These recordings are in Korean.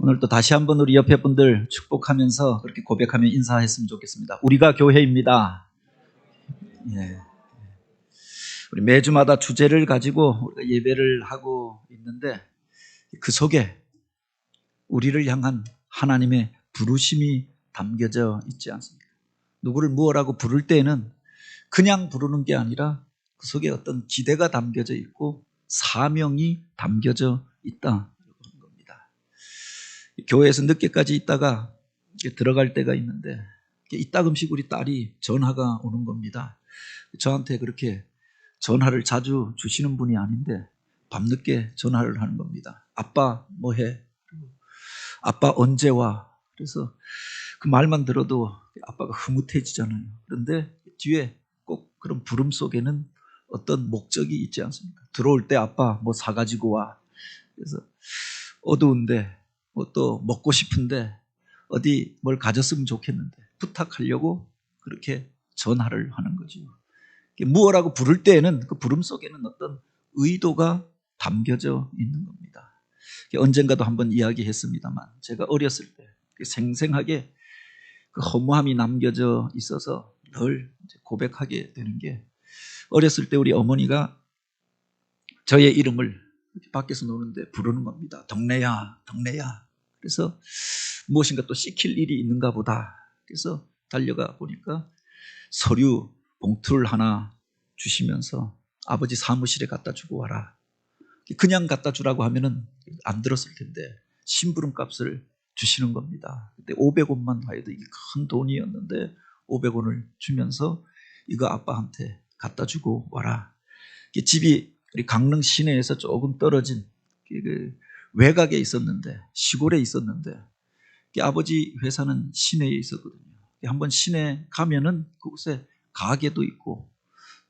오늘 또 다시 한번 우리 옆에 분들 축복하면서 그렇게 고백하며 인사했으면 좋겠습니다. 우리가 교회입니다. 예. 우리 매주마다 주제를 가지고 우리가 예배를 하고 있는데 그 속에 우리를 향한 하나님의 부르심이 담겨져 있지 않습니까? 누구를 무엇라고 부를 때에는 그냥 부르는 게 아니라 그 속에 어떤 기대가 담겨져 있고 사명이 담겨져 있다. 교회에서 늦게까지 있다가 들어갈 때가 있는데 이따금씩 우리 딸이 전화가 오는 겁니다. 저한테 그렇게 전화를 자주 주시는 분이 아닌데 밤늦게 전화를 하는 겁니다. 아빠 뭐해? 아빠 언제 와? 그래서 그 말만 들어도 아빠가 흐뭇해지잖아요. 그런데 뒤에 꼭 그런 부름 속에는 어떤 목적이 있지 않습니까? 들어올 때 아빠 뭐 사가지고 와. 그래서 어두운데 뭐 또 먹고 싶은데 어디 뭘 가졌으면 좋겠는데 부탁하려고 그렇게 전화를 하는 거죠. 무엇라고 부를 때에는 그 부름 속에는 어떤 의도가 담겨져 있는 겁니다. 언젠가도 한번 이야기했습니다만 제가 어렸을 때 생생하게 그 허무함이 남겨져 있어서 늘 고백하게 되는 게 어렸을 때 우리 어머니가 저의 이름을 밖에서 노는데 부르는 겁니다. 덕내야, 덕내야. 그래서 무엇인가 또 시킬 일이 있는가 보다. 그래서 달려가 보니까 서류 봉투를 하나 주시면서 아버지 사무실에 갖다 주고 와라. 그냥 갖다 주라고 하면은 안 들었을 텐데 심부름 값을 주시는 겁니다. 그때 500원만 해도 이게 큰 돈이었는데 500원을 주면서 이거 아빠한테 갖다 주고 와라. 집이 우리 강릉 시내에서 조금 떨어진 그 외곽에 있었는데 시골에 있었는데 아버지 회사는 시내에 있었거든요. 한번 시내 가면은 그곳에 가게도 있고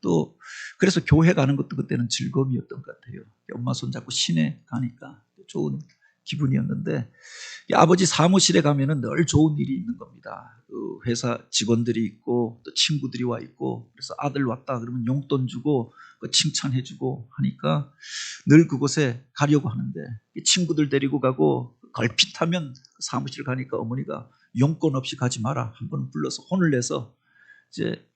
또 그래서 교회 가는 것도 그때는 즐거움이었던 것 같아요. 엄마 손잡고 시내 가니까 좋은 기분이었는데 아버지 사무실에 가면은 늘 좋은 일이 있는 겁니다. 그 회사 직원들이 있고 또 친구들이 와 있고 그래서 아들 왔다 그러면 용돈 주고 칭찬해주고 하니까 늘 그곳에 가려고 하는데 친구들 데리고 가고 걸핏하면 사무실 가니까 어머니가 용건 없이 가지 마라 한번 불러서 혼을 내서 이제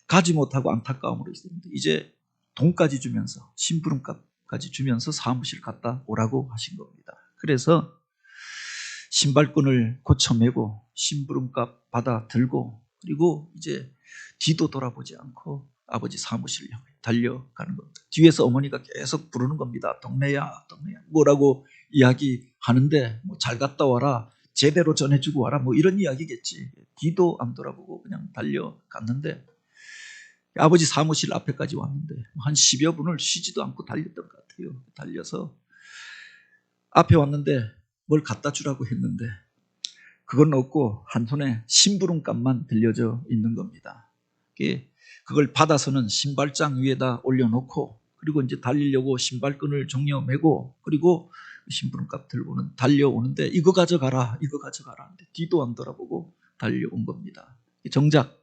가지 못하고 안타까움으로 있었는데 이제 돈까지 주면서 심부름값까지 주면서 사무실 갔다 오라고 하신 겁니다. 그래서 신발끈을 고쳐매고 심부름값 받아 들고 그리고 이제 뒤도 돌아보지 않고 아버지 사무실을 향해 달려가는 겁니다. 뒤에서 어머니가 계속 부르는 겁니다. 동네야, 동네야. 뭐라고 이야기하는데 뭐 잘 갔다 와라. 제대로 전해주고 와라. 뭐 이런 이야기겠지. 뒤도 안 돌아보고 그냥 달려갔는데 아버지 사무실 앞에까지 왔는데 한 10여 분을 쉬지도 않고 달렸던 것 같아요. 달려서 앞에 왔는데 뭘 갖다 주라고 했는데 그건 없고 한 손에 심부름값만 들려져 있는 겁니다. 그걸 받아서는 신발장 위에다 올려놓고 그리고 이제 달리려고 신발끈을 종려 매고 그리고 심부름값 들고는 달려오는데 이거 가져가라 이거 가져가라 하는데 뒤도 안 돌아보고 달려온 겁니다. 정작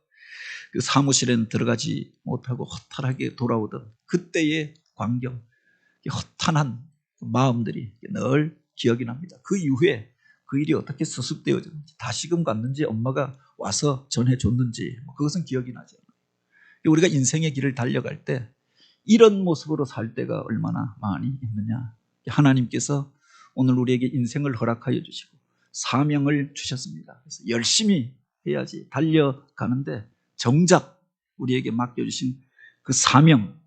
그 사무실에는 들어가지 못하고 허탈하게 돌아오던 그때의 광경 허탄한 마음들이 늘 기억이 납니다. 그 이후에 그 일이 어떻게 수습되어졌는지 다시금 갔는지 엄마가 와서 전해줬는지 그것은 기억이 나지 않아요. 우리가 인생의 길을 달려갈 때 이런 모습으로 살 때가 얼마나 많이 있느냐. 하나님께서 오늘 우리에게 인생을 허락하여 주시고 사명을 주셨습니다. 그래서 열심히 해야지 달려가는데 정작 우리에게 맡겨주신 그 사명,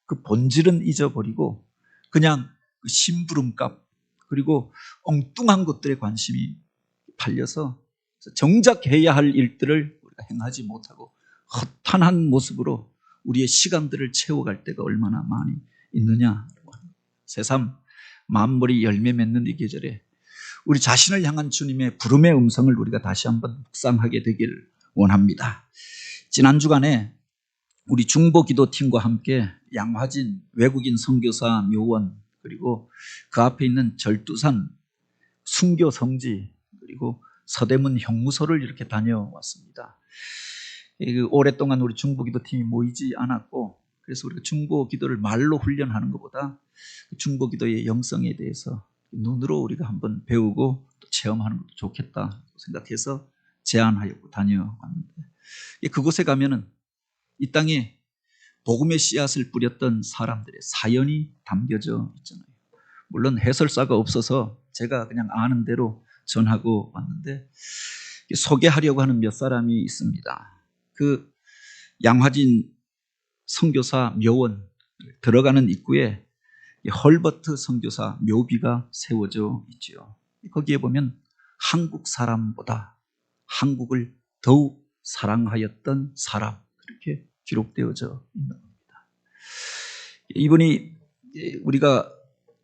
그 본질은 잊어버리고 그냥 그 심부름값 그리고 엉뚱한 것들에 관심이 팔려서 정작 해야 할 일들을 우리가 행하지 못하고 허탄한 모습으로 우리의 시간들을 채워갈 때가 얼마나 많이 있느냐. 새삼 만물이 열매 맺는 이 계절에 우리 자신을 향한 주님의 부름의 음성을 우리가 다시 한번 묵상하게 되기를 원합니다. 지난 주간에 우리 중보기도팀과 함께 양화진 외국인 선교사 묘원 그리고 그 앞에 있는 절두산 순교 성지 그리고 서대문 형무소를 이렇게 다녀왔습니다. 오랫동안 우리 중보기도팀이 모이지 않았고 그래서 우리가 중보기도를 말로 훈련하는 것보다 중보기도의 영성에 대해서 눈으로 우리가 한번 배우고 또 체험하는 것도 좋겠다 생각해서 제안하였고 다녀왔는데, 그곳에 가면은 이 땅에 복음의 씨앗을 뿌렸던 사람들의 사연이 담겨져 있잖아요. 물론 해설사가 없어서 제가 그냥 아는 대로 전하고 왔는데, 소개하려고 하는 몇 사람이 있습니다. 그 양화진 선교사 묘원 들어가는 입구에 헐버트 선교사 묘비가 세워져 있죠. 거기에 보면 한국 사람보다 한국을 더욱 사랑하였던 사람, 그렇게 기록되어져 있는 겁니다. 이분이 우리가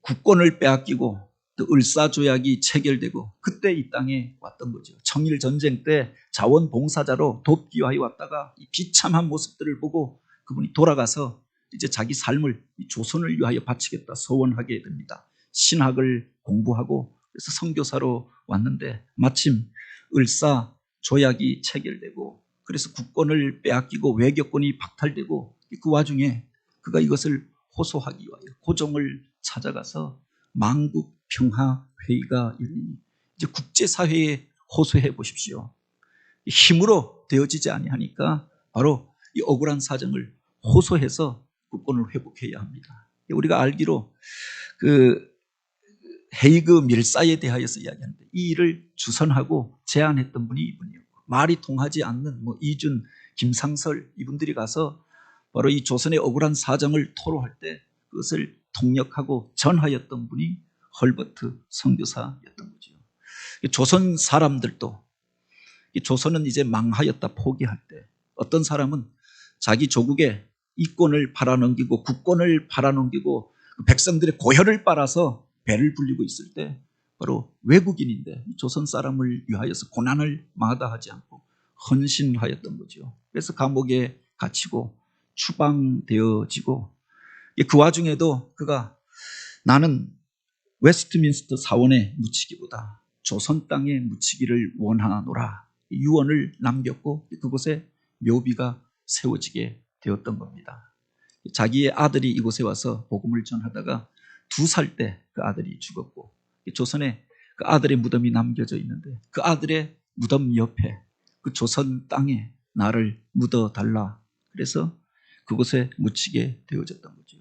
국권을 빼앗기고 또 을사조약이 체결되고 그때 이 땅에 왔던 거죠. 청일전쟁 때 자원봉사자로 돕기 위하여 왔다가 이 비참한 모습들을 보고 그분이 돌아가서 이제 자기 삶을 조선을 위하여 바치겠다 소원하게 됩니다. 신학을 공부하고 그래서 선교사로 왔는데 마침 을사조약이 체결되고 그래서 국권을 빼앗기고 외교권이 박탈되고 그 와중에 그가 이것을 호소하기 위하여 고종을 찾아가서 만국평화회의가 열리니 이제 국제사회에 호소해 보십시오. 힘으로 되어지지 아니하니까 바로 이 억울한 사정을 호소해서 국권을 회복해야 합니다. 우리가 알기로 그 헤이그 밀사에 대하여서 이야기하는데 이 일을 주선하고 제안했던 분이 이분이었고, 말이 통하지 않는 이준, 김상설 이분들이 가서 바로 이 조선의 억울한 사정을 토로할 때 그것을 통역하고 전하였던 분이 헐버트 선교사였던 거죠. 조선 사람들도 조선은 이제 망하였다 포기할 때 어떤 사람은 자기 조국의 이권을 팔아넘기고 국권을 팔아넘기고 백성들의 고혈을 빨아서 배를 불리고 있을 때 바로 외국인인데 조선 사람을 위하여서 고난을 마다하지 않고 헌신하였던 거죠. 그래서 감옥에 갇히고 추방되어지고 그 와중에도 그가 나는 웨스트민스터 사원에 묻히기보다 조선 땅에 묻히기를 원하노라 유언을 남겼고 그곳에 묘비가 세워지게 되었던 겁니다. 자기의 아들이 이곳에 와서 복음을 전하다가 2살 때 그 아들이 죽었고 조선에 그 아들의 무덤이 남겨져 있는데 그 아들의 무덤 옆에 그 조선 땅에 나를 묻어달라 그래서 그곳에 묻히게 되어졌던 거죠.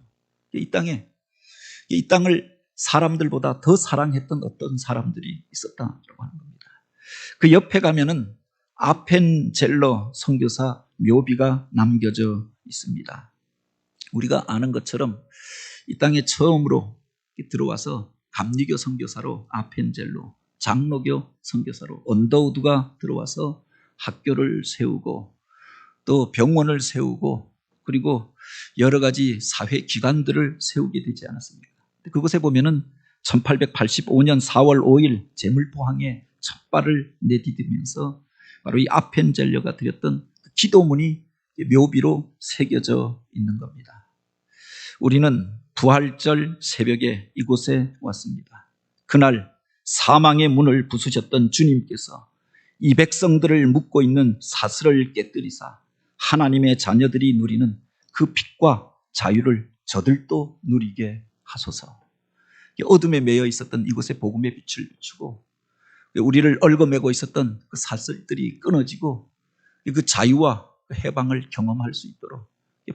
이 땅을 사람들보다 더 사랑했던 어떤 사람들이 있었다라고 하는 겁니다. 그 옆에 가면은 아펜젤러 선교사 묘비가 남겨져 있습니다. 우리가 아는 것처럼 이 땅에 처음으로 들어와서 감리교 선교사로 아펜젤로, 장로교 선교사로 언더우드가 들어와서 학교를 세우고 또 병원을 세우고 그리고 여러 가지 사회 기관들을 세우게 되지 않았습니까? 그곳에 보면은 1885년 4월 5일 제물포항에 첫 발을 내디디면서 바로 이 아펜젤러가 드렸던 기도문이 묘비로 새겨져 있는 겁니다. 우리는 부활절 새벽에 이곳에 왔습니다. 그날 사망의 문을 부수셨던 주님께서 이 백성들을 묶고 있는 사슬을 깨뜨리사 하나님의 자녀들이 누리는 그 빛과 자유를 저들도 누리게 하소서. 어둠에 매여 있었던 이곳에 복음의 빛을 비추고 우리를 얽어매고 있었던 그 사슬들이 끊어지고 그 자유와 그 해방을 경험할 수 있도록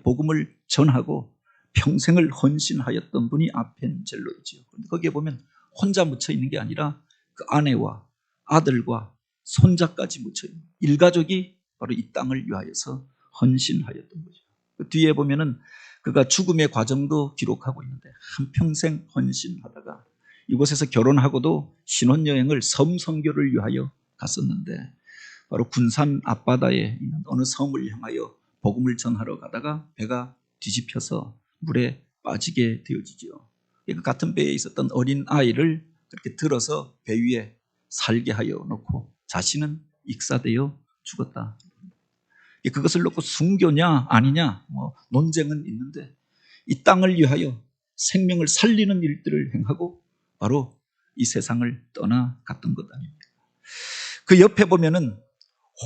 복음을 전하고 평생을 헌신하였던 분이 아펜젤로이지요. 그런데 거기에 보면 혼자 묻혀 있는 게 아니라 그 아내와 아들과 손자까지 묻혀 있는 일가족이 바로 이 땅을 위하여서 헌신하였던 거죠. 그 뒤에 보면은 그가 죽음의 과정도 기록하고 있는데 한평생 헌신하다가 이곳에서 결혼하고도 신혼여행을 섬 선교를 위하여 갔었는데 바로 군산 앞바다에 있는 어느 섬을 향하여 복음을 전하러 가다가 배가 뒤집혀서 물에 빠지게 되어지죠. 그 같은 배에 있었던 어린 아이를 그렇게 들어서 배 위에 살게 하여 놓고 자신은 익사되어 죽었다. 그것을 놓고 순교냐 아니냐 논쟁은 있는데 이 땅을 위하여 생명을 살리는 일들을 행하고 바로 이 세상을 떠나갔던 것 아닙니까? 그 옆에 보면은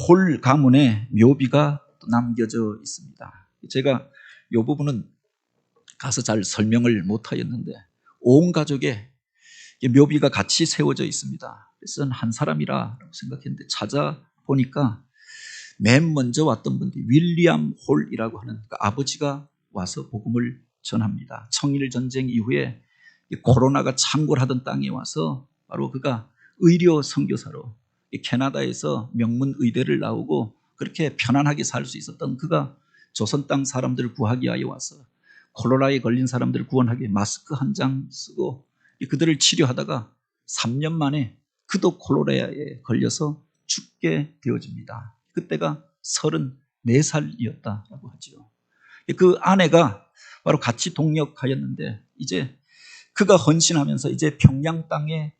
홀 가문의 묘비가 남겨져 있습니다. 제가 이 부분은 가서 잘 설명을 못하였는데 온 가족의 묘비가 같이 세워져 있습니다. 그래서 한 사람이라고 생각했는데 찾아보니까 맨 먼저 왔던 분이 윌리엄 홀이라고 하는 그 아버지가 와서 복음을 전합니다. 청일전쟁 이후에 코로나가 창궐하던 땅에 와서 바로 그가 의료 선교사로 캐나다에서 명문 의대를 나오고 그렇게 편안하게 살 수 있었던 그가 조선 땅 사람들을 구하기 위하여 와서 콜로라에 걸린 사람들을 구원하기 위해 마스크 한 장 쓰고 그들을 치료하다가 3년 만에 그도 콜로라에 걸려서 죽게 되어집니다. 그때가 34살이었다라고 하죠. 그 아내가 바로 같이 동역하였는데 이제 그가 헌신하면서 이제 평양 땅에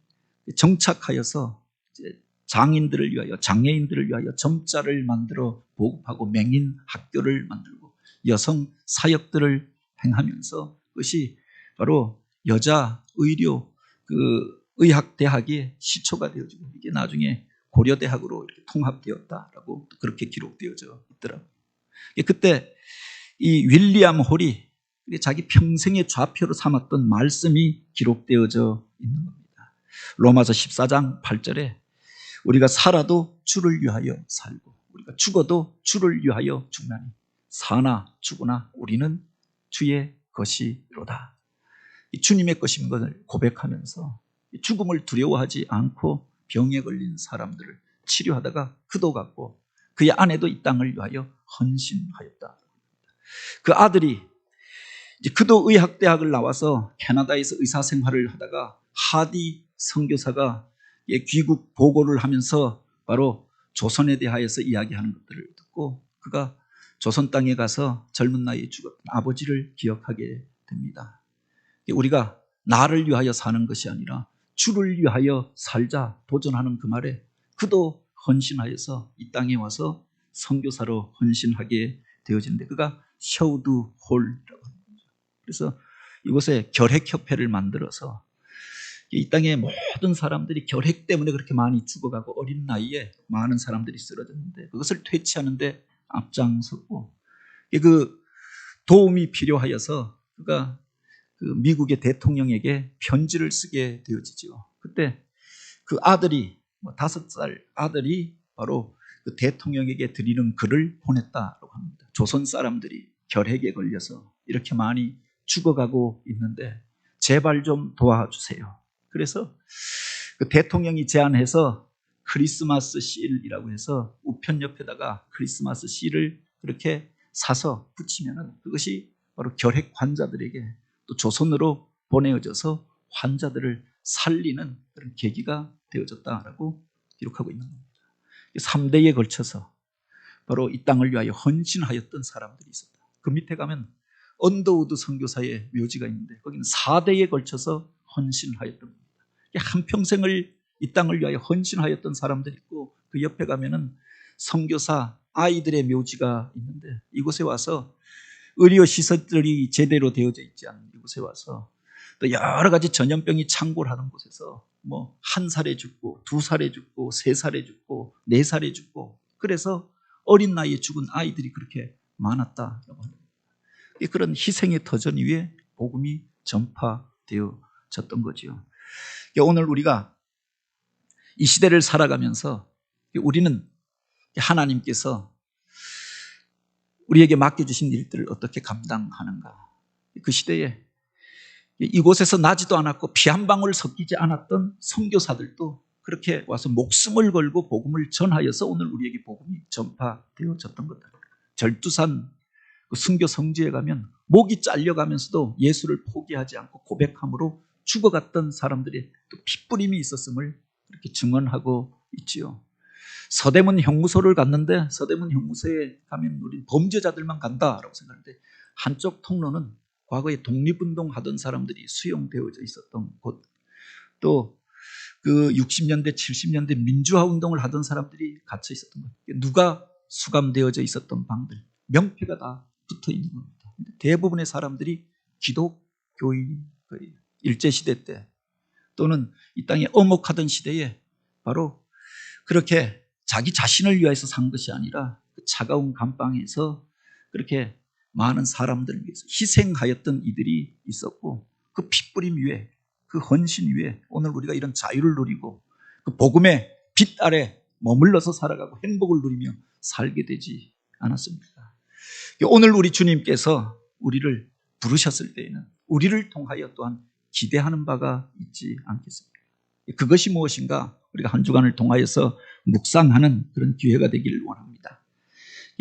정착하여서 이제 장인들을 위하여 장애인들을 위하여 점자를 만들어 보급하고 맹인 학교를 만들고 여성 사역들을 행하면서 그것이 바로 여자 의료 의학 대학의 시초가 되어지고 이게 나중에 고려대학으로 이렇게 통합되었다라고 그렇게 기록되어져 있더라고요. 그때 이 윌리엄 홀이 자기 평생의 좌표로 삼았던 말씀이 기록되어져 있는 겁니다. 로마서 14장 8절에 우리가 살아도 주를 위하여 살고 우리가 죽어도 주를 위하여 죽나니 사나 죽으나 우리는 주의 것이로다. 주님의 것인 것을 고백하면서 죽음을 두려워하지 않고 병에 걸린 사람들을 치료하다가 그도 갔고 그의 아내도 이 땅을 위하여 헌신하였다. 그 아들이 이제 그도 의학대학을 나와서 캐나다에서 의사 생활을 하다가 하디 선교사가 귀국 보고를 하면서 바로 조선에 대하여서 이야기하는 것들을 듣고 그가 조선 땅에 가서 젊은 나이에 죽었던 아버지를 기억하게 됩니다. 우리가 나를 위하여 사는 것이 아니라 주를 위하여 살자 도전하는 그 말에 그도 헌신하여서 이 땅에 와서 선교사로 헌신하게 되어지는데 그가 셔우드 홀이라고 합니다. 그래서 이곳에 결핵협회를 만들어서 이 땅의 모든 사람들이 결핵 때문에 그렇게 많이 죽어가고 어린 나이에 많은 사람들이 쓰러졌는데 그것을 퇴치하는데 앞장섰고 그 도움이 필요하여서 그가 그 미국의 대통령에게 편지를 쓰게 되어지죠. 그때 그 아들이 5살 아들이 바로 그 대통령에게 드리는 글을 보냈다고 합니다. 조선 사람들이 결핵에 걸려서 이렇게 많이 죽어가고 있는데 제발 좀 도와주세요. 그래서 그 대통령이 제안해서 크리스마스 실이라고 해서 우편 옆에다가 크리스마스 실을 그렇게 사서 붙이면은 그것이 바로 결핵 환자들에게 또 조선으로 보내어져서 환자들을 살리는 그런 계기가 되어졌다라고 기록하고 있는 겁니다. 3대에 걸쳐서 바로 이 땅을 위하여 헌신하였던 사람들이 있었다. 그 밑에 가면 언더우드 선교사의 묘지가 있는데 거기는 4대에 걸쳐서 헌신하였던 겁니다. 한평생을 이 땅을 위하여 헌신하였던 사람들이 있고 그 옆에 가면은 선교사 아이들의 묘지가 있는데 이곳에 와서 의료 시설들이 제대로 되어져 있지 않은 이곳에 와서 또 여러 가지 전염병이 창궐하는 곳에서 뭐 1살에 죽고 2살에 죽고 3살에 죽고 4살에 죽고 그래서 어린 나이에 죽은 아이들이 그렇게 많았다라고 합니다. 그런 희생의 터전 위에 복음이 전파되어졌던 거죠. 오늘 우리가 이 시대를 살아가면서 우리는 하나님께서 우리에게 맡겨주신 일들을 어떻게 감당하는가. 그 시대에 이곳에서 나지도 않았고 피 한 방울 섞이지 않았던 선교사들도 그렇게 와서 목숨을 걸고 복음을 전하여서 오늘 우리에게 복음이 전파되어졌던 것들. 절두산 그 순교 성지에 가면 목이 잘려가면서도 예수를 포기하지 않고 고백함으로 죽어갔던 사람들의 또 핏부림이 있었음을 그렇게 증언하고 있지요. 서대문 형무소를 갔는데 서대문 형무소에 가면 우리 범죄자들만 간다라고 생각하는데 한쪽 통로는 과거에 독립운동 하던 사람들이 수용되어져 있었던 곳, 또 그 60년대 70년대 민주화 운동을 하던 사람들이 갇혀 있었던 것, 누가 수감되어져 있었던 방들 명패가 다 붙어 있는 겁니다. 대부분의 사람들이 기독교인 거예요. 일제시대 때 또는 이 땅에 엄혹하던 시대에 바로 그렇게 자기 자신을 위해서 산 것이 아니라 그 차가운 감방에서 그렇게 많은 사람들을 위해서 희생하였던 이들이 있었고 그 핏부림 위에 그 헌신 위에 오늘 우리가 이런 자유를 누리고 그 복음의 빛 아래 머물러서 살아가고 행복을 누리며 살게 되지 않았습니까? 오늘 우리 주님께서 우리를 부르셨을 때에는 우리를 통하여 또한 기대하는 바가 있지 않겠습니까? 그것이 무엇인가 우리가 한 주간을 통하여서 묵상하는 그런 기회가 되기를 원합니다.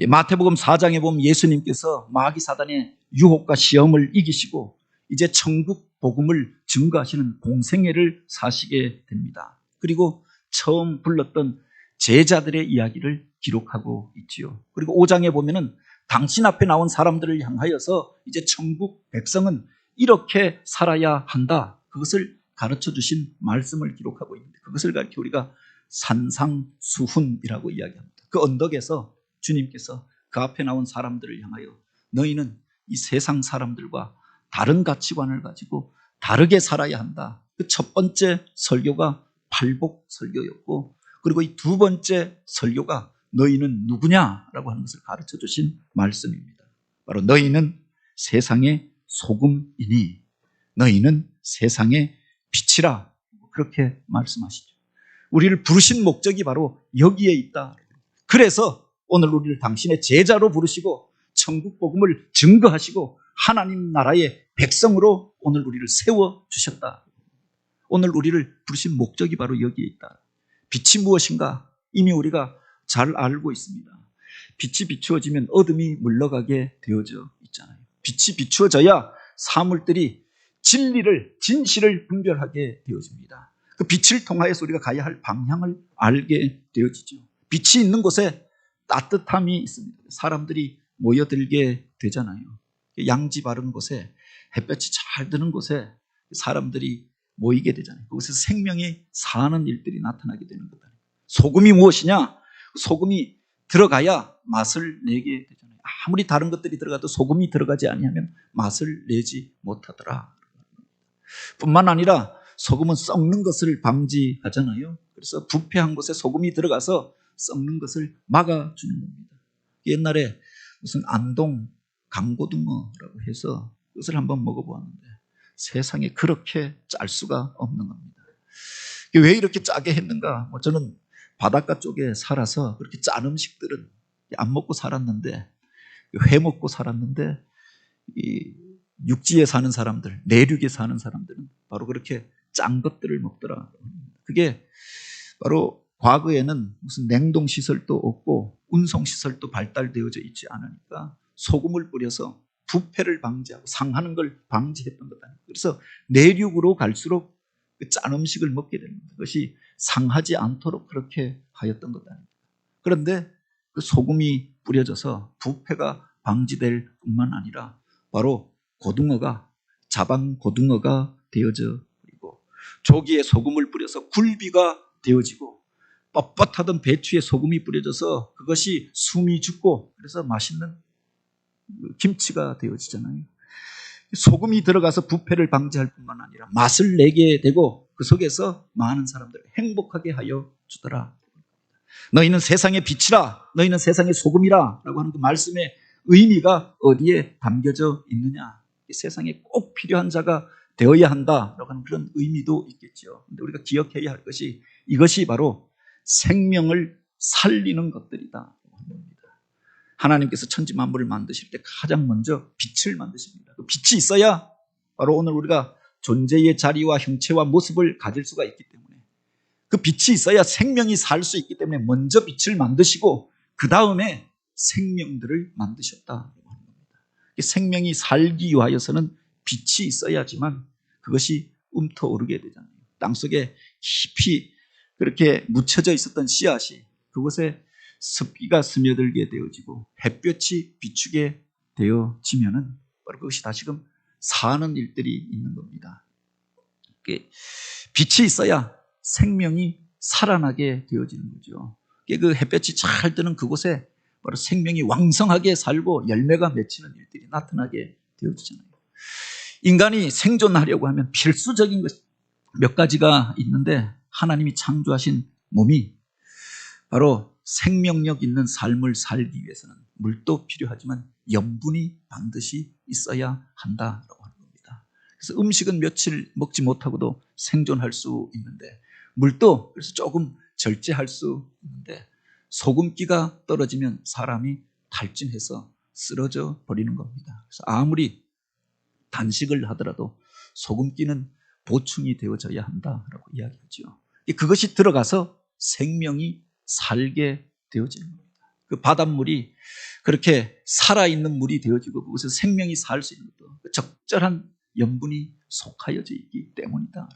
마태복음 4장에 보면 예수님께서 마귀 사단의 유혹과 시험을 이기시고 이제 천국 복음을 증거하시는 공생애를 사시게 됩니다. 그리고 처음 불렀던 제자들의 이야기를 기록하고 있지요. 그리고 5장에 보면은 당신 앞에 나온 사람들을 향하여서 이제 천국 백성은 이렇게 살아야 한다. 그것을 가르쳐 주신 말씀을 기록하고 있는데 그것을 가리켜 우리가 산상수훈이라고 이야기합니다. 그 언덕에서 주님께서 그 앞에 나온 사람들을 향하여 너희는 이 세상 사람들과 다른 가치관을 가지고 다르게 살아야 한다. 그 첫 번째 설교가 팔복 설교였고 그리고 이 두 번째 설교가 너희는 누구냐라고 하는 것을 가르쳐 주신 말씀입니다. 바로 너희는 세상의 소금이니 너희는 세상의 빛이라 그렇게 말씀하시죠. 우리를 부르신 목적이 바로 여기에 있다. 그래서 오늘 우리를 당신의 제자로 부르시고 천국 복음을 증거하시고 하나님 나라의 백성으로 오늘 우리를 세워주셨다. 오늘 우리를 부르신 목적이 바로 여기에 있다. 빛이 무엇인가 이미 우리가 잘 알고 있습니다. 빛이 비추어지면 어둠이 물러가게 되어져 있잖아요. 빛이 비추어져야 사물들이 진실을 분별하게 되어집니다. 그 빛을 통하여서 우리가 가야 할 방향을 알게 되어지죠. 빛이 있는 곳에 따뜻함이 있습니다. 사람들이 모여들게 되잖아요. 양지 바른 곳에 햇볕이 잘 드는 곳에 사람들이 모이게 되잖아요. 그곳에서 생명이 사는 일들이 나타나게 되는 거다. 소금이 무엇이냐? 소금이 들어가야 맛을 내게 되잖아요. 아무리 다른 것들이 들어가도 소금이 들어가지 아니하면 맛을 내지 못하더라. 뿐만 아니라 소금은 썩는 것을 방지하잖아요. 그래서 부패한 곳에 소금이 들어가서 썩는 것을 막아주는 겁니다. 옛날에 무슨 안동 강고등어라고 해서 그것을 한번 먹어보았는데 세상에 그렇게 짤 수가 없는 겁니다. 왜 이렇게 짜게 했는가? 저는 바닷가 쪽에 살아서 그렇게 짠 음식들은 안 먹고 살았는데 회 먹고 살았는데 이 육지에 사는 사람들, 내륙에 사는 사람들은 바로 그렇게 짠 것들을 먹더라. 그게 바로 과거에는 무슨 냉동시설도 없고 운송시설도 발달되어져 있지 않으니까 소금을 뿌려서 부패를 방지하고 상하는 걸 방지했던 거다. 그래서 내륙으로 갈수록 짠 음식을 먹게 되는 거예요. 그것이 상하지 않도록 그렇게 하였던 거다. 그런데 그 소금이 뿌려져서 부패가 방지될 뿐만 아니라 바로 고등어가 자방 고등어가 되어져 버리고 조기에 소금을 뿌려서 굴비가 되어지고 뻣뻣하던 배추에 소금이 뿌려져서 그것이 숨이 죽고 그래서 맛있는 김치가 되어지잖아요. 소금이 들어가서 부패를 방지할 뿐만 아니라 맛을 내게 되고 그 속에서 많은 사람들을 행복하게 하여 주더라. 너희는 세상의 빛이라 너희는 세상의 소금이라 라고 하는 그 말씀의 의미가 어디에 담겨져 있느냐. 세상에 꼭 필요한 자가 되어야 한다라고 하는 그런 의미도 있겠죠. 그런데 우리가 기억해야 할 것이 이것이 바로 생명을 살리는 것들이다. 하나님께서 천지 만물을 만드실 때 가장 먼저 빛을 만드십니다. 그 빛이 있어야 바로 오늘 우리가 존재의 자리와 형체와 모습을 가질 수가 있기 때문에 그 빛이 있어야 생명이 살 수 있기 때문에 먼저 빛을 만드시고 그 다음에 생명들을 만드셨다. 생명이 살기 위하여서는 빛이 있어야지만 그것이 움터오르게 되잖아요. 땅속에 깊이 그렇게 묻혀져 있었던 씨앗이 그곳에 습기가 스며들게 되어지고 햇볕이 비추게 되어지면은 바로 그것이 다시금 사는 일들이 있는 겁니다. 빛이 있어야 생명이 살아나게 되어지는 거죠. 그 햇볕이 잘 뜨는 그곳에 바로 생명이 왕성하게 살고 열매가 맺히는 일들이 나타나게 되어지잖아요. 인간이 생존하려고 하면 필수적인 것 몇 가지가 있는데 하나님이 창조하신 몸이 바로 생명력 있는 삶을 살기 위해서는 물도 필요하지만 염분이 반드시 있어야 한다라고 하는 겁니다. 그래서 음식은 며칠 먹지 못하고도 생존할 수 있는데 물도 그래서 조금 절제할 수 있는데 소금기가 떨어지면 사람이 탈진해서 쓰러져 버리는 겁니다. 그래서 아무리 단식을 하더라도 소금기는 보충이 되어져야 한다라고 이야기하죠. 그것이 들어가서 생명이 살게 되어지는 겁니다. 그 바닷물이 그렇게 살아있는 물이 되어지고 그곳에서 생명이 살 수 있는 것도 적절한 염분이 속하여져 있기 때문이다.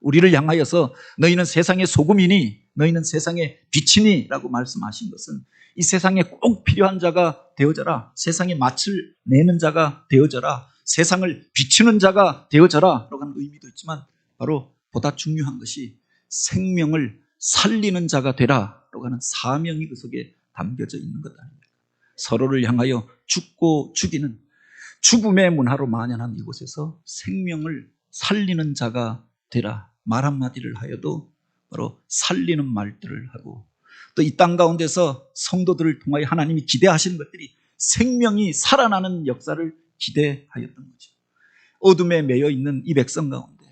우리를 향하여서 너희는 세상의 소금이니 너희는 세상의 빛이니 라고 말씀하신 것은 이 세상에 꼭 필요한 자가 되어져라, 세상에 맛을 내는 자가 되어져라, 세상을 비추는 자가 되어져라 라고 하는 의미도 있지만 바로 보다 중요한 것이 생명을 살리는 자가 되라 라고 하는 사명이 그 속에 담겨져 있는 것 아닙니까? 서로를 향하여 죽고 죽이는 죽음의 문화로 만연한 이곳에서 생명을 살리는 자가 되라, 말 한마디를 하여도 바로 살리는 말들을 하고 또 이 땅 가운데서 성도들을 통하여 하나님이 기대하시는 것들이 생명이 살아나는 역사를 기대하였던 거죠. 어둠에 매여 있는 이 백성 가운데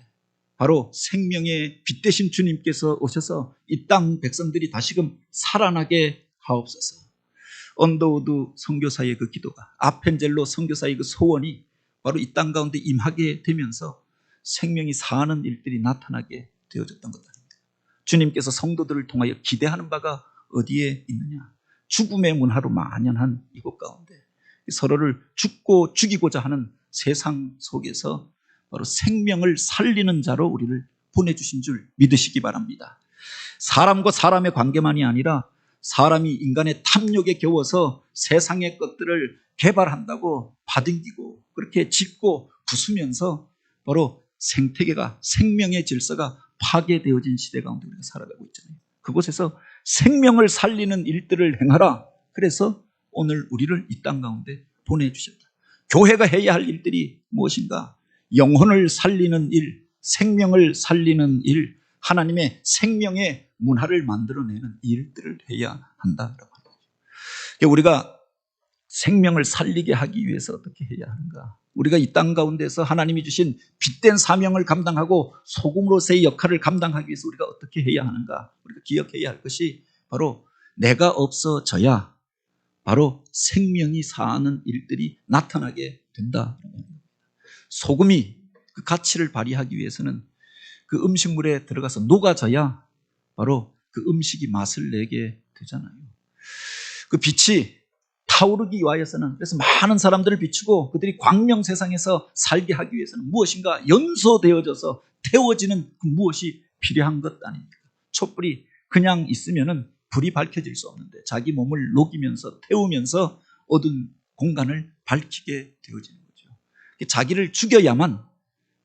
바로 생명의 빛 되신 주님께서 오셔서 이 땅 백성들이 다시금 살아나게 하옵소서. 언더우드 선교사의 그 기도가, 아펜젤로 선교사의 그 소원이 바로 이 땅 가운데 임하게 되면서 생명이 사는 일들이 나타나게 되어졌던 것 아닙니까? 주님께서 성도들을 통하여 기대하는 바가 어디에 있느냐? 죽음의 문화로 만연한 이곳 가운데 서로를 죽고 죽이고자 하는 세상 속에서 바로 생명을 살리는 자로 우리를 보내주신 줄 믿으시기 바랍니다. 사람과 사람의 관계만이 아니라 사람이 인간의 탐욕에 겨워서 세상의 것들을 개발한다고 받은기고 그렇게 짓고 부수면서 바로 생태계가, 생명의 질서가 파괴되어진 시대 가운데 우리가 살아가고 있잖아요. 그곳에서 생명을 살리는 일들을 행하라. 그래서 오늘 우리를 이 땅 가운데 보내주셨다. 교회가 해야 할 일들이 무엇인가? 영혼을 살리는 일, 생명을 살리는 일, 하나님의 생명의 문화를 만들어내는 일들을 해야 한다라고 합니다. 우리가 생명을 살리게 하기 위해서 어떻게 해야 하는가? 우리가 이 땅 가운데서 하나님이 주신 빛된 사명을 감당하고 소금으로서의 역할을 감당하기 위해서 우리가 어떻게 해야 하는가? 우리가 기억해야 할 것이 바로 내가 없어져야 바로 생명이 사는 일들이 나타나게 된다. 소금이 그 가치를 발휘하기 위해서는 그 음식물에 들어가서 녹아져야 바로 그 음식이 맛을 내게 되잖아요. 그 빛이 타오르기 위해서는, 그래서 많은 사람들을 비추고 그들이 광명 세상에서 살게 하기 위해서는 무엇인가 연소되어져서 태워지는 그 무엇이 필요한 것 아닙니까? 촛불이 그냥 있으면은 불이 밝혀질 수 없는데 자기 몸을 녹이면서 태우면서 어두운 공간을 밝히게 되어지는 거죠. 자기를 죽여야만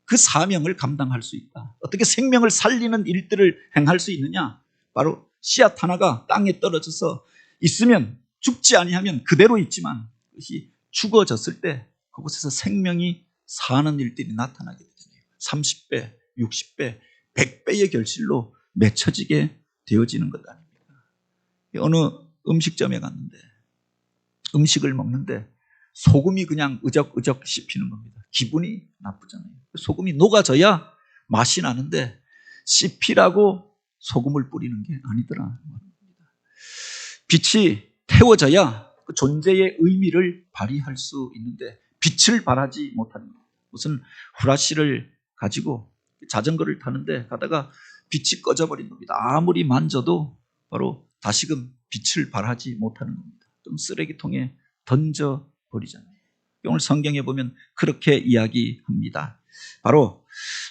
그 사명을 감당할 수 있다. 어떻게 생명을 살리는 일들을 행할 수 있느냐? 바로 씨앗 하나가 땅에 떨어져서 있으면 죽지 아니하면 그대로 있지만 그것이 죽어졌을 때 그곳에서 생명이 사는 일들이 나타나게 되잖아요. 30배, 60배, 100배의 결실로 맺혀지게 되어지는 것 아닙니까? 어느 음식점에 갔는데 음식을 먹는데 소금이 그냥 으적으적 씹히는 겁니다. 기분이 나쁘잖아요. 소금이 녹아져야 맛이 나는데 씹히라고 소금을 뿌리는 게 아니더라. 빛이 태워져야 그 존재의 의미를 발휘할 수 있는데 빛을 발하지 못하는 겁니다. 무슨 후라시를 가지고 자전거를 타는데 가다가 빛이 꺼져버린 겁니다. 아무리 만져도 바로 다시금 빛을 발하지 못하는 겁니다. 좀 쓰레기통에 던져버리잖아요. 오늘 성경에 보면 그렇게 이야기합니다. 바로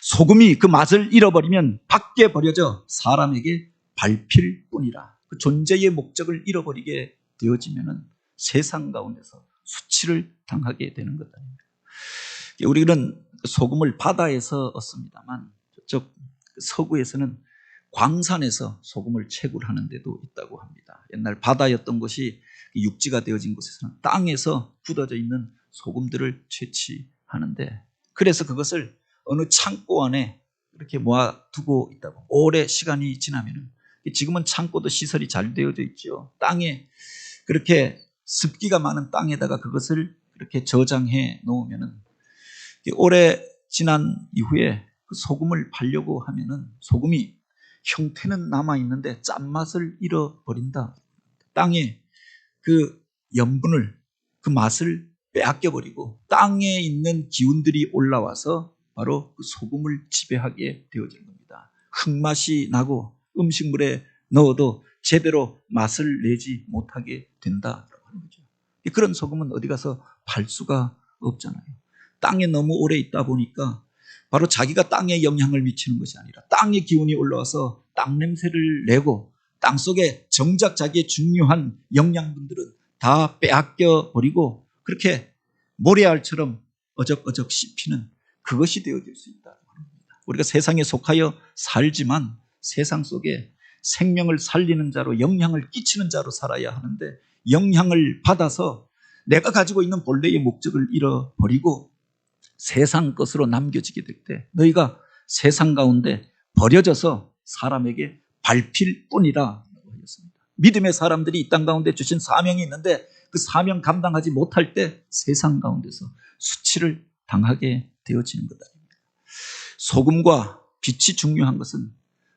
소금이 그 맛을 잃어버리면 밖에 버려져 사람에게 밟힐 뿐이라. 그 존재의 목적을 잃어버리게 되어지면 세상 가운데서 수치를 당하게 되는 것 아닙니까? 우리는 소금을 바다에서 얻습니다만 저쪽 서구에서는 광산에서 소금을 채굴하는 데도 있다고 합니다. 옛날 바다였던 곳이 육지가 되어진 곳에서는 땅에서 굳어져 있는 소금들을 채취하는데 그래서 그것을 어느 창고 안에 이렇게 모아두고 있다고. 오래 시간이 지나면은 지금은 창고도 시설이 잘 되어져 있죠. 땅에 그렇게 습기가 많은 땅에다가 그것을 이렇게 저장해 놓으면은 오래 지난 이후에 그 소금을 팔려고 하면은 소금이 형태는 남아있는데 짠맛을 잃어버린다. 땅에 그 염분을, 그 맛을 빼앗겨버리고 땅에 있는 기운들이 올라와서 바로 그 소금을 지배하게 되어지는 겁니다. 흙맛이 나고 음식물에 넣어도 제대로 맛을 내지 못하게 된다라고 하는 거죠. 그런 소금은 어디 가서 팔 수가 없잖아요. 땅에 너무 오래 있다 보니까 바로 자기가 땅에 영향을 미치는 것이 아니라 땅의 기운이 올라와서 땅 냄새를 내고 땅 속에 정작 자기의 중요한 영양분들은 다 빼앗겨 버리고 그렇게 모래알처럼 어적어적 씹히는 그것이 되어질 수 있다고 합니다. 우리가 세상에 속하여 살지만 세상 속에 생명을 살리는 자로, 영향을 끼치는 자로 살아야 하는데, 영향을 받아서 내가 가지고 있는 본래의 목적을 잃어버리고 세상 것으로 남겨지게 될 때 너희가 세상 가운데 버려져서 사람에게 밟힐 뿐이라 하였습니다. 믿음의 사람들이 이 땅 가운데 주신 사명이 있는데 그 사명 감당하지 못할 때 세상 가운데서 수치를 당하게 되어지는 것 아닙니까? 소금과 빛이 중요한 것은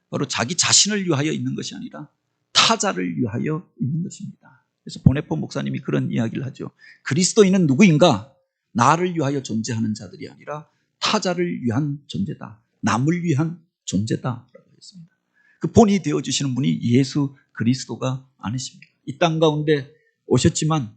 바로 자기 자신을 위하여 있는 것이 아니라 타자를 위하여 있는 것입니다. 그래서 보네포 목사님이 그런 이야기를 하죠. 그리스도인은 누구인가? 나를 위하여 존재하는 자들이 아니라 타자를 위한 존재다. 남을 위한 존재다 라고 했습니다. 그 본이 되어주시는 분이 예수 그리스도가 아니십니까? 이 땅 가운데 오셨지만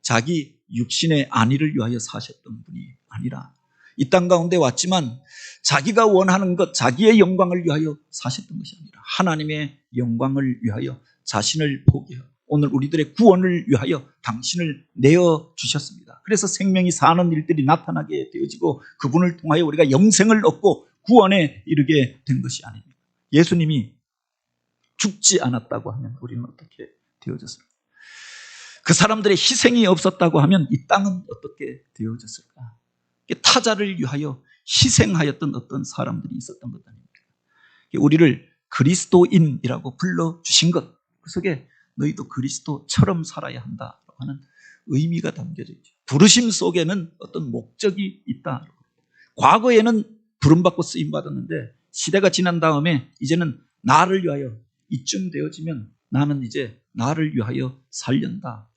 자기 육신의 안위를 위하여 사셨던 분이 아니라 이 땅 가운데 왔지만 자기가 원하는 것, 자기의 영광을 위하여 사셨던 것이 아니라 하나님의 영광을 위하여 자신을 포기하고 오늘 우리들의 구원을 위하여 당신을 내어주셨습니다. 그래서 생명이 사는 일들이 나타나게 되어지고 그분을 통하여 우리가 영생을 얻고 구원에 이르게 된 것이 아닙니다. 예수님이 죽지 않았다고 하면 우리는 어떻게 되어졌을까? 그 사람들의 희생이 없었다고 하면 이 땅은 어떻게 되어졌을까? 타자를 위하여 희생하였던 어떤 사람들이 있었던 것 아닙니까? 우리를 그리스도인이라고 불러주신 것, 그 속에 너희도 그리스도처럼 살아야 한다고 하는 의미가 담겨져 있죠. 부르심 속에는 어떤 목적이 있다. 과거에는 부름받고 쓰임받았는데 시대가 지난 다음에 이제는 나를 위하여, 이쯤 되어지면 나는 이제 나를 위하여 살련다.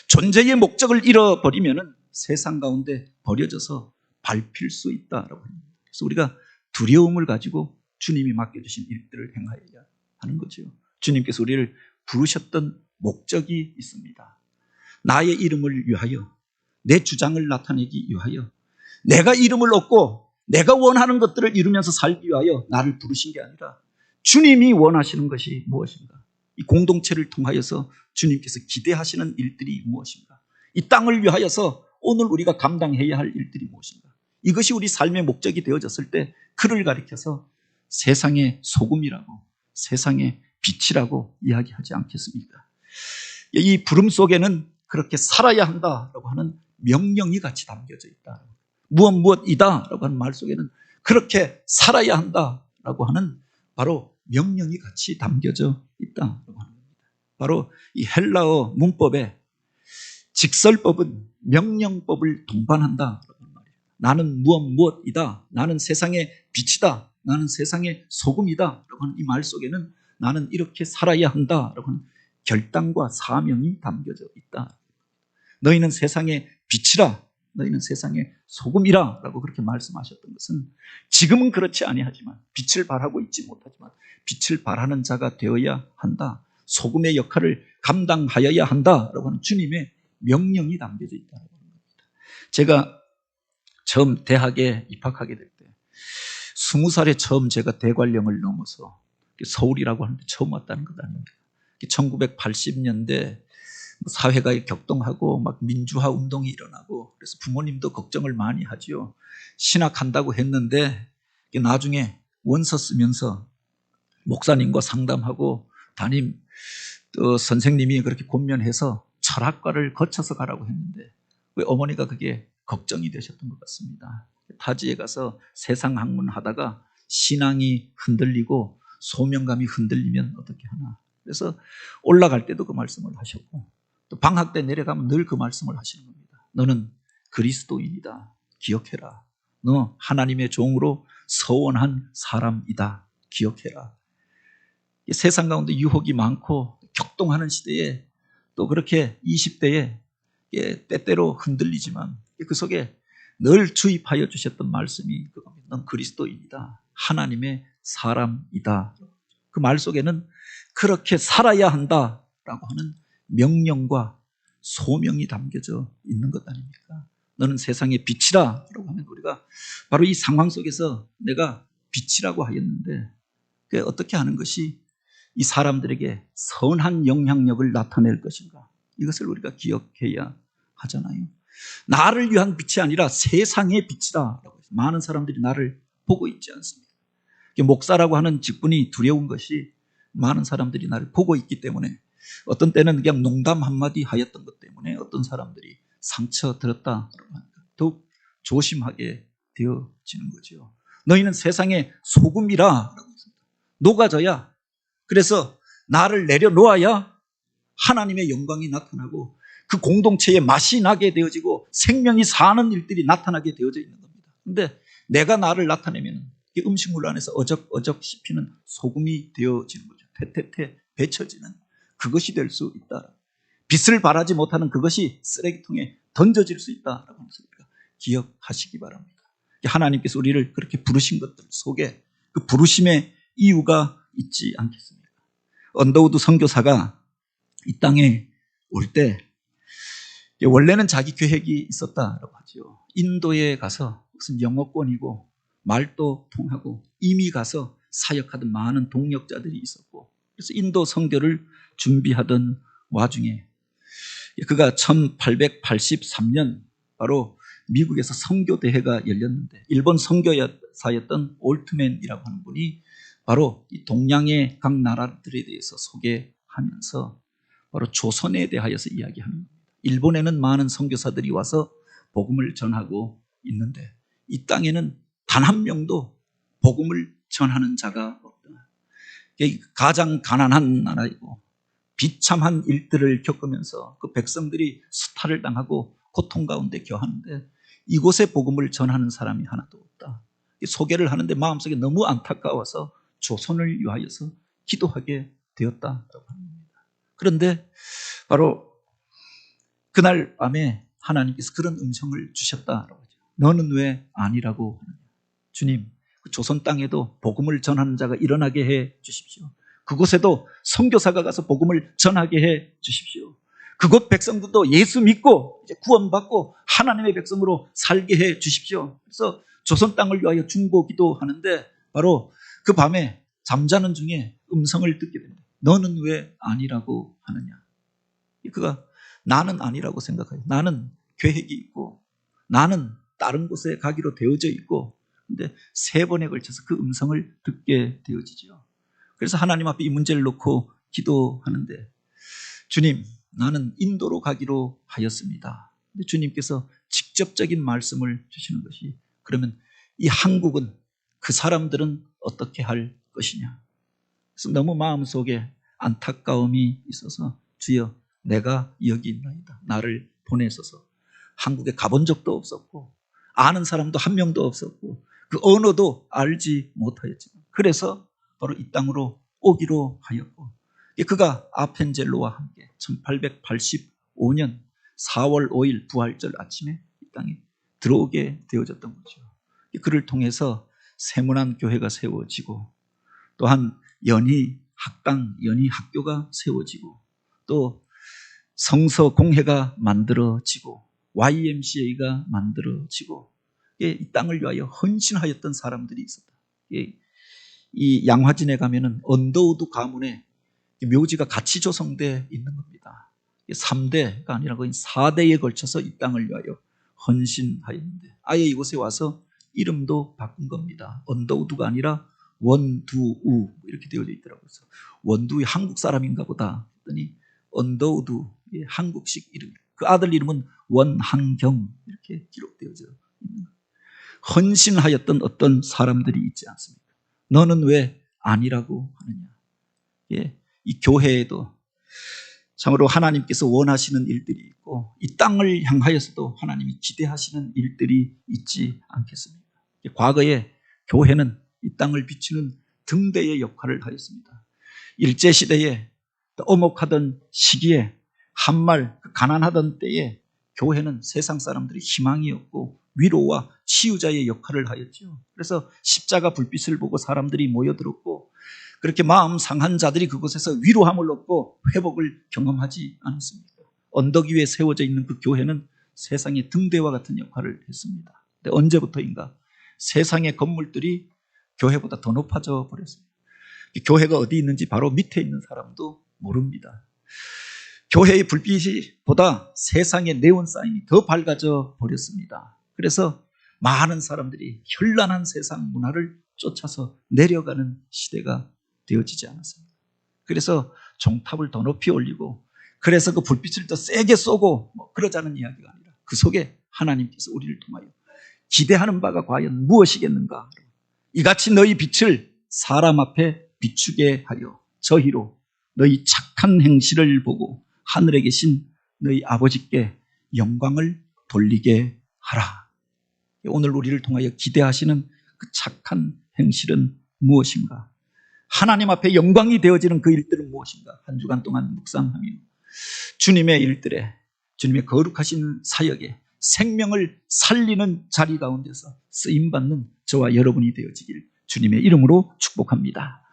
존재의 목적을 잃어버리면 세상 가운데 버려져서 밟힐 수 있다라고 합니다. 그래서 우리가 두려움을 가지고 주님이 맡겨주신 일들을 행하여야 하는 거죠. 주님께서 우리를 부르셨던 목적이 있습니다. 나의 이름을 위하여, 내 주장을 나타내기 위하여, 내가 이름을 얻고 내가 원하는 것들을 이루면서 살기 위하여 나를 부르신 게 아니라 주님이 원하시는 것이 무엇인가? 이 공동체를 통하여서 주님께서 기대하시는 일들이 무엇인가? 이 땅을 위하여서 오늘 우리가 감당해야 할 일들이 무엇인가? 이것이 우리 삶의 목적이 되어졌을 때 그를 가리켜서 세상의 소금이라고, 세상의 빛이라고 이야기하지 않겠습니까? 이 부름 속에는 그렇게 살아야 한다라고 하는 명령이 같이 담겨져 있다. 무엇이다라고 하는 말 속에는 그렇게 살아야 한다라고 하는 바로 명령이 같이 담겨져 있다라고 하는 겁니다. 바로 이 헬라어 문법에 직설법은 명령법을 동반한다라고 하는 말이에요. 나는 무엇이다. 나는 세상의 빛이다. 나는 세상의 소금이다라고 하는 이 말 속에는 나는 이렇게 살아야 한다라고 하는 결단과 사명이 담겨져 있다. 너희는 세상의 빛이라, 너희는 세상의 소금이라 라고 그렇게 말씀하셨던 것은 지금은 그렇지 아니하지만, 빛을 발하고 있지 못하지만 빛을 발하는 자가 되어야 한다. 소금의 역할을 감당하여야 한다라고 하는 주님의 명령이 담겨져 있다는 겁니다. 제가 처음 대학에 입학하게 될 때 20살에 처음 제가 대관령을 넘어서 서울이라고 하는데 처음 왔다는 것 아닙니까? 1980년대 사회가 격동하고 막 민주화 운동이 일어나고 그래서 부모님도 걱정을 많이 하죠. 신학한다고 했는데 나중에 원서 쓰면서 목사님과 상담하고 담임 선생님이 그렇게 권면해서 철학과를 거쳐서 가라고 했는데 왜 어머니가 그게 걱정이 되셨던 것 같습니다. 타지에 가서 세상 학문 하다가 신앙이 흔들리고 소명감이 흔들리면 어떻게 하나. 그래서 올라갈 때도 그 말씀을 하셨고 또 방학 때 내려가면 늘 그 말씀을 하시는 겁니다. 너는 그리스도인이다. 기억해라. 너 하나님의 종으로 서원한 사람이다. 기억해라. 세상 가운데 유혹이 많고 격동하는 시대에 또 그렇게 20대에 때때로 흔들리지만 그 속에 늘 주입하여 주셨던 말씀이 그겁니다. 넌 그리스도인이다. 하나님의 사람이다. 그 말 속에는 그렇게 살아야 한다라고 하는 명령과 소명이 담겨져 있는 것 아닙니까? 너는 세상의 빛이라 라고 하면 우리가 바로 이 상황 속에서 내가 빛이라고 하였는데 어떻게 하는 것이 이 사람들에게 선한 영향력을 나타낼 것인가? 이것을 우리가 기억해야 하잖아요. 나를 위한 빛이 아니라 세상의 빛이라고 해서 많은 사람들이 나를 보고 있지 않습니까? 목사라고 하는 직분이 두려운 것이 많은 사람들이 나를 보고 있기 때문에 어떤 때는 그냥 농담 한마디 하였던 것 때문에 어떤 사람들이 상처 들었다. 더욱 조심하게 되어지는 거죠. 너희는 세상의 소금이라 녹아져야 그래서 나를 내려놓아야 하나님의 영광이 나타나고 그 공동체에 맛이 나게 되어지고 생명이 사는 일들이 나타나게 되어져 있는 겁니다. 그런데 내가 나를 나타내면 음식물 안에서 어적어적 씹히는 소금이 되어지는 거죠. 태태태 배쳐지는 그것이 될 수 있다. 빛을 발하지 못하는 그것이 쓰레기통에 던져질 수 있다라고 하면서 우리가 기억하시기 바랍니다. 하나님께서 우리를 그렇게 부르신 것들 속에 그 부르심의 이유가 있지 않겠습니까? 언더우드 선교사가 이 땅에 올 때 원래는 자기 계획이 있었다라고 하죠. 인도에 가서 무슨 영어권이고 말도 통하고 이미 가서 사역하던 많은 동역자들이 있었고 그래서 인도 선교를 준비하던 와중에 그가 1883년 바로 미국에서 선교대회가 열렸는데 일본 선교사였던 올트맨이라고 하는 분이 바로 이 동양의 각 나라들에 대해서 소개하면서 바로 조선에 대하여서 이야기하는 겁니다. 일본에는 많은 선교사들이 와서 복음을 전하고 있는데 이 땅에는 단 한 명도 복음을 전하는 자가 없다. 가장 가난한 나라이고 비참한 일들을 겪으면서 그 백성들이 수탈을 당하고 고통 가운데 겨하는데 이곳에 복음을 전하는 사람이 하나도 없다. 소개를 하는데 마음속에 너무 안타까워서 조선을 위하여서 기도하게 되었다라고 합니다. 그런데 바로 그날 밤에 하나님께서 그런 음성을 주셨다라고 하죠. 너는 왜 아니라고 하느냐. 주님, 그 조선 땅에도 복음을 전하는 자가 일어나게 해 주십시오. 그곳에도 선교사가 가서 복음을 전하게 해 주십시오. 그곳 백성들도 예수 믿고 이제 구원받고 하나님의 백성으로 살게 해 주십시오. 그래서 조선 땅을 위하여 중보기도 하는데 바로 그 밤에 잠자는 중에 음성을 듣게 됩니다. 너는 왜 아니라고 하느냐. 그가 나는 아니라고 생각해요. 나는 계획이 있고 나는 다른 곳에 가기로 되어져 있고 근데 3번에 걸쳐서 그 음성을 듣게 되어지죠. 그래서 하나님 앞에 이 문제를 놓고 기도하는데 주님, 나는 인도로 가기로 하였습니다. 근데 주님께서 직접적인 말씀을 주시는 것이 그러면 이 한국은 그 사람들은 어떻게 할 것이냐. 그래서 너무 마음속에 안타까움이 있어서 주여 내가 여기 있나이다. 나를 보내소서. 한국에 가본 적도 없었고 아는 사람도 한 명도 없었고 그 언어도 알지 못하였지만 그래서 바로 이 땅으로 오기로 하였고 그가 아펜젤로와 함께 1885년 4월 5일 부활절 아침에 이 땅에 들어오게 되어졌던 거죠. 그를 통해서 세문안 교회가 세워지고 또한 연희 학당, 연희 학교가 세워지고 또 성서공회가 만들어지고 YMCA가 만들어지고 이 땅을 위하여 헌신하였던 사람들이 있었다. 이 양화진에 가면은 언더우드 가문에 묘지가 같이 조성되어 있는 겁니다. 3대가 아니라 거의 4대에 걸쳐서 이 땅을 위하여 헌신하였는데 아예 이곳에 와서 이름도 바꾼 겁니다. 언더우드가 아니라 원두우 이렇게 되어져 있더라고요. 그래서 원두이 한국 사람인가 보다 했더니 언더우드 한국식 이름. 그 아들 이름은 원한경 이렇게 기록되어져 있는 거예요. 헌신하였던 어떤 사람들이 있지 않습니까? 너는 왜 아니라고 하느냐. 예, 이 교회에도 참으로 하나님께서 원하시는 일들이 있고 이 땅을 향하여서도 하나님이 기대하시는 일들이 있지 않겠습니까? 과거에 교회는 이 땅을 비추는 등대의 역할을 하였습니다. 일제시대에 엄혹하던 시기에 한말 가난하던 때에 교회는 세상 사람들이 희망이었고 위로와 치유자의 역할을 하였죠. 그래서 십자가 불빛을 보고 사람들이 모여들었고 그렇게 마음 상한 자들이 그곳에서 위로함을 얻고 회복을 경험하지 않았습니까? 언덕 위에 세워져 있는 그 교회는 세상의 등대와 같은 역할을 했습니다. 근데 언제부터인가 세상의 건물들이 교회보다 더 높아져 버렸습니다. 교회가 어디 있는지 바로 밑에 있는 사람도 모릅니다. 교회의 불빛보다 세상의 네온사인이 더 밝아져 버렸습니다. 그래서 많은 사람들이 현란한 세상 문화를 쫓아서 내려가는 시대가 되어지지 않았습니다. 그래서 종탑을 더 높이 올리고 그래서 그 불빛을 더 세게 쏘고 그러자는 이야기가 아니라 그 속에 하나님께서 우리를 통하여 기대하는 바가 과연 무엇이겠는가. 이같이 너희 빛을 사람 앞에 비추게 하여 저희로 너희 착한 행실을 보고 하늘에 계신 너희 아버지께 영광을 돌리게 하라. 오늘 우리를 통하여 기대하시는 그 착한 행실은 무엇인가? 하나님 앞에 영광이 되어지는 그 일들은 무엇인가? 한 주간 동안 묵상하며 주님의 일들에 주님의 거룩하신 사역에 생명을 살리는 자리 가운데서 쓰임받는 저와 여러분이 되어지길 주님의 이름으로 축복합니다.